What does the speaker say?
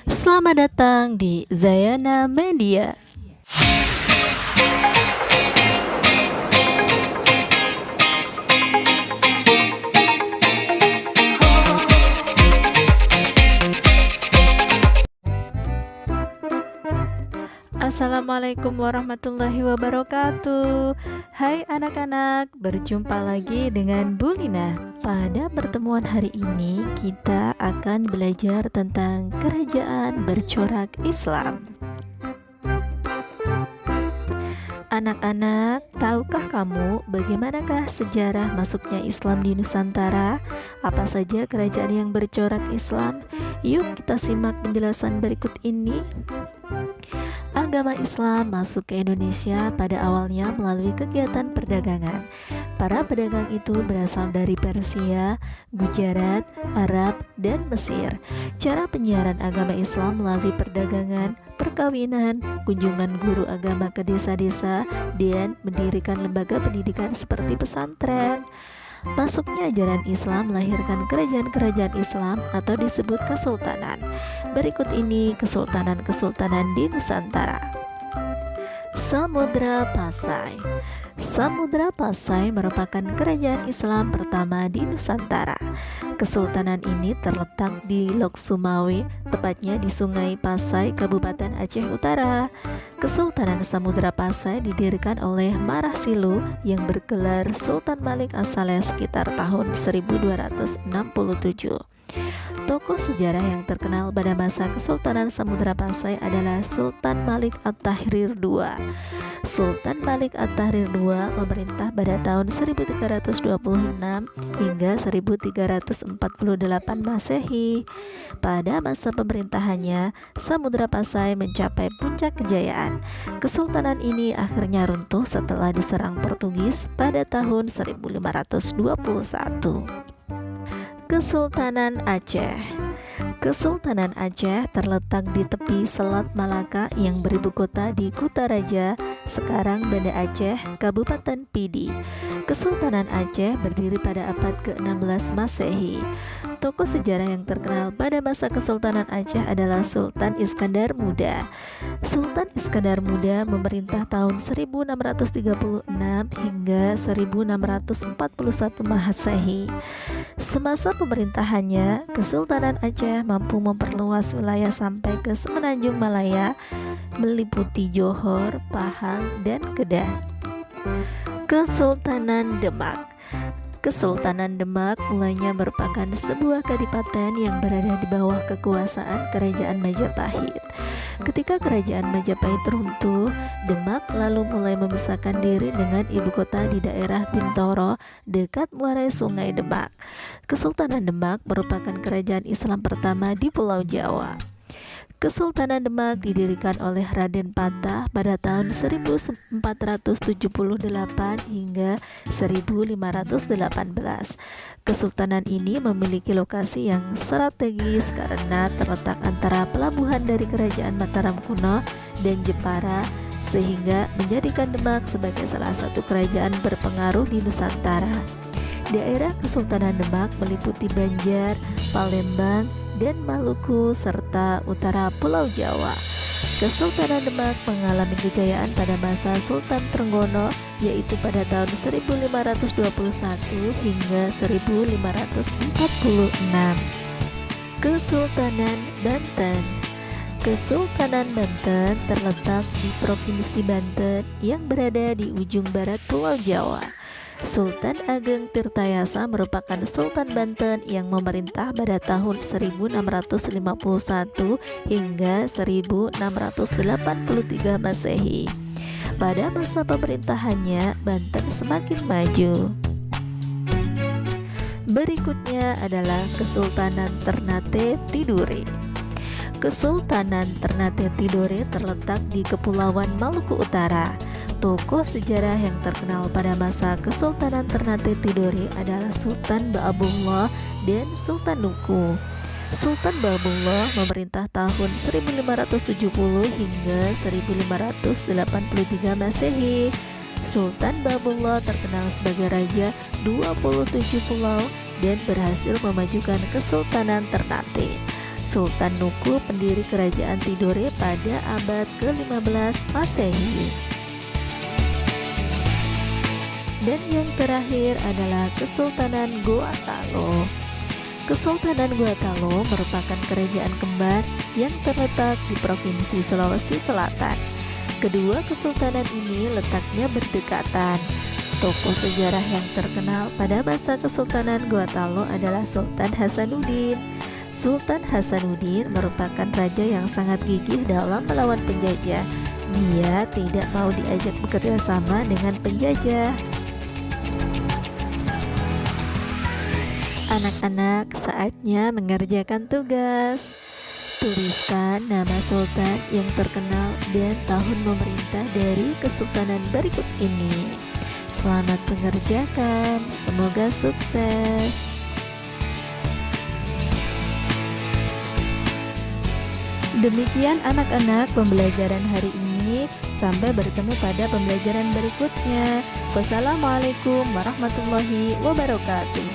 Selamat datang di Zayana Media. Assalamualaikum warahmatullahi wabarakatuh. Hai anak-anak, berjumpa lagi dengan Bu Lina. Pada pertemuan hari ini kita akan belajar tentang kerajaan bercorak Islam. Anak-anak, tahukah kamu bagaimanakah sejarah masuknya Islam di Nusantara? Apa saja kerajaan yang bercorak Islam? Yuk kita simak penjelasan berikut ini. Agama Islam masuk ke Indonesia pada awalnya melalui kegiatan perdagangan. Para pedagang itu berasal dari Persia, Gujarat, Arab, dan Mesir. Cara penyiaran agama Islam melalui perdagangan, perkawinan, kunjungan guru agama ke desa-desa, dan mendirikan lembaga pendidikan seperti pesantren. Masuknya ajaran Islam melahirkan kerajaan-kerajaan Islam atau disebut kesultanan. Berikut ini kesultanan-kesultanan di Nusantara. Samudra Pasai. Samudra Pasai merupakan kerajaan Islam pertama di Nusantara. Kesultanan ini terletak di Lok Sumawe, tepatnya di Sungai Pasai, Kabupaten Aceh Utara. Kesultanan Samudra Pasai didirikan oleh Marah Silu yang bergelar Sultan Malik As-Saleh sekitar tahun 1267. Tokoh sejarah yang terkenal pada masa Kesultanan Samudra Pasai adalah Sultan Malik At-Tahrir II. Sultan Malik At-Tahrir II memerintah pada tahun 1326 hingga 1348 Masehi. Pada masa pemerintahannya, Samudra Pasai mencapai puncak kejayaan. Kesultanan ini akhirnya runtuh setelah diserang Portugis pada tahun 1521. Kesultanan Aceh. Kesultanan Aceh terletak di tepi Selat Malaka yang beribu kota di Kutaraja, sekarang Banda Aceh, Kabupaten Pidi. Kesultanan Aceh berdiri pada abad ke-16 Masehi. Tokoh sejarah yang terkenal pada masa Kesultanan Aceh adalah Sultan Iskandar Muda. Sultan Iskandar Muda memerintah tahun 1636 hingga 1641 Masehi. Semasa pemerintahannya, Kesultanan Aceh mampu memperluas wilayah sampai ke Semenanjung Malaya, meliputi Johor, Pahang, dan Kedah. Kesultanan Demak. Kesultanan Demak mulanya merupakan sebuah kadipaten yang berada di bawah kekuasaan Kerajaan Majapahit. Ketika Kerajaan Majapahit runtuh, Demak lalu mulai memisahkan diri dengan ibu kota di daerah Bintoro dekat muara Sungai Demak. Kesultanan Demak merupakan kerajaan Islam pertama di Pulau Jawa. Kesultanan Demak didirikan oleh Raden Patah pada tahun 1478 hingga 1518. Kesultanan ini memiliki lokasi yang strategis karena terletak antara pelabuhan dari Kerajaan Mataram kuno dan Jepara, sehingga menjadikan Demak sebagai salah satu kerajaan berpengaruh di Nusantara. Daerah Kesultanan Demak meliputi Banjar, Palembang, dan Maluku serta utara Pulau Jawa. Kesultanan Demak mengalami kejayaan pada masa Sultan Trenggono, yaitu pada tahun 1521 hingga 1546. Kesultanan Banten. Kesultanan Banten terletak di Provinsi Banten yang berada di ujung barat Pulau Jawa. Sultan Ageng Tirtayasa merupakan Sultan Banten yang memerintah pada tahun 1651 hingga 1683 Masehi. Pada masa pemerintahannya, Banten semakin maju. Berikutnya adalah Kesultanan Ternate Tidore. Kesultanan Ternate Tidore terletak di Kepulauan Maluku Utara. Tokoh sejarah yang terkenal pada masa Kesultanan Ternate Tidore adalah Sultan Ba'abullah dan Sultan Nuku. Sultan Ba'abullah memerintah tahun 1570 hingga 1583 Masehi. Sultan Ba'abullah terkenal sebagai raja 27 pulau dan berhasil memajukan Kesultanan Ternate. Sultan Nuku, pendiri kerajaan Tidore pada abad ke-15 Masehi. Dan yang terakhir adalah Kesultanan Goa Talo. Kesultanan Goa Talo merupakan kerajaan kembar yang terletak di Provinsi Sulawesi Selatan. Kedua kesultanan ini letaknya berdekatan. Tokoh sejarah yang terkenal pada masa Kesultanan Goa Talo adalah Sultan Hasanuddin. Sultan Hasanuddin merupakan raja yang sangat gigih dalam melawan penjajah. Dia tidak mau diajak bekerja sama dengan penjajah. Anak-anak, saatnya mengerjakan tugas. Tuliskan nama sultan yang terkenal dan tahun memerintah dari kesultanan berikut ini. Selamat mengerjakan, semoga sukses. Demikian anak-anak pembelajaran hari ini. Sampai bertemu pada pembelajaran berikutnya. Wassalamualaikum warahmatullahi wabarakatuh.